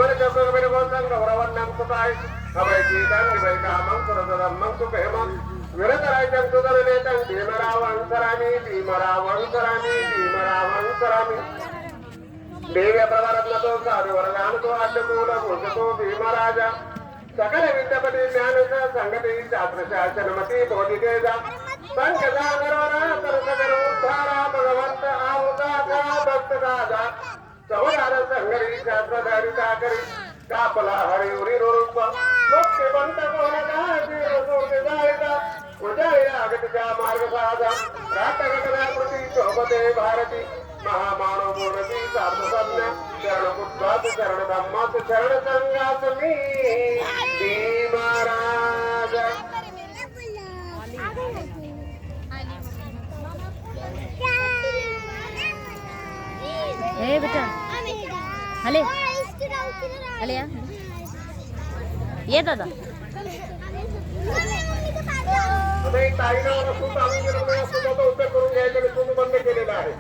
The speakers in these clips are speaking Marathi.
निबल चौक मेरे बोल संग गौरवन नाम तो काय हवाई की दान निबल का मंग तो रजा मंग तो कहमा विरत राय जंग तो दर ने तंग भीमरावण करामी देव्या प्रभारत्न तो साधु वरदान तो अड्डकूल भूषतो भीमराजा सकल विद्यापति ज्ञान संगति शास्त्र शासनमती बोधितेजा संकटा नरोरा तरसकर उद्धारा भगवंत आमुदा का भक्त राजा सवदार संगरी शास्त्र धारिता करी कापला हरि उरी रूप मुक्ति बंत कोणका जीव सोते जायता उदय आगतच्या मार्ग साधा रातगटना प्रति शोभते भारती महामानव मूर्ती सार्थ सज्ञ चरण पुत्रात चरण धम्मात चरण संगात मी महाराज ए बेटा हले हले या ये दादा ताईनं मला खूप आम्ही सुद्धा उपयोग करून घ्यायचा तुम्ही बंद केलेला आहे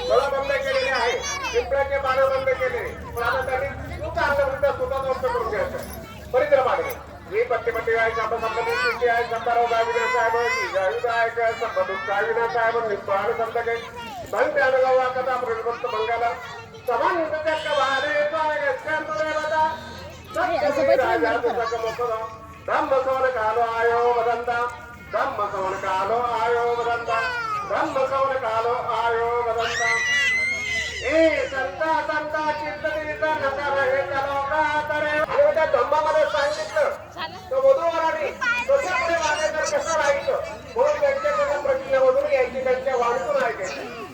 मला बंद केलेले आहे पिंपळाचे पानं बंद केले पण आता त्यांनी खूप चांगल्या स्वतःचा उपयोग करून घ्यायचा परिक्रमाने ही पट्टी आहे संपत्ती आहे संताराव गाविना साहेब जाहिद आहे संपदूत गाविना साहेब निष्पाण संत काही भंग अनुभवा कथा प्रभुत्व बंगाला समान धम्म सवन कालो आयो वदंता धम्म सवन कालो आयो वदंता धम्म सवन कालो आयो वदंता ए संता संता चित्तदीता नकार हे कलोका करे आणि त्या धम्मामध्ये सांगितलं तो वधूवरांनी त्याच्यापुढे वागायचं कसं राहायचं म्हणून त्यांच्याकडे प्रतिज्ञा वधून घ्यायची त्यांच्या वाणीतून ऐकायची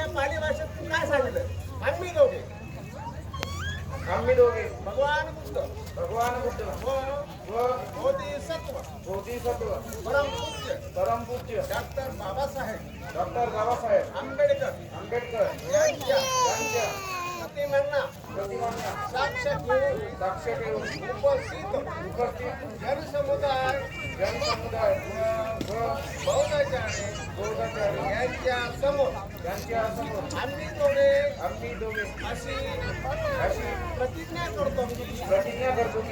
पाली भाषेत काय सांगितलं आम्ही दोघे भगवान बुद्ध व बोधिसत्व परम पूज्य डॉक्टर बाबासाहेब आंबेडकर यांच्या प्रतिमांना साक्ष ठेवून उपस्थित जनसमुदाय व बौद्धाचार्य यांच्या समोर आम्ही दोघे अशी प्रतिज्ञा करतो की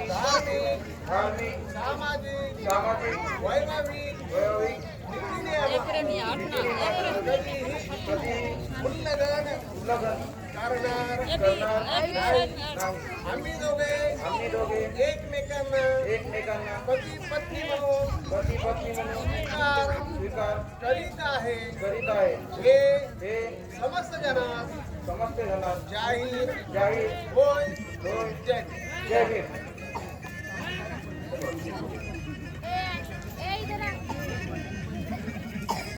धार्मिक सामाजिक वैभविक उल्लंघन करणार आम्ही दोघे एकमेकांना पती पत्नी म्हणून स्वीकार करीत आहे हे समस्त जनास जाहीर होय जय भीम.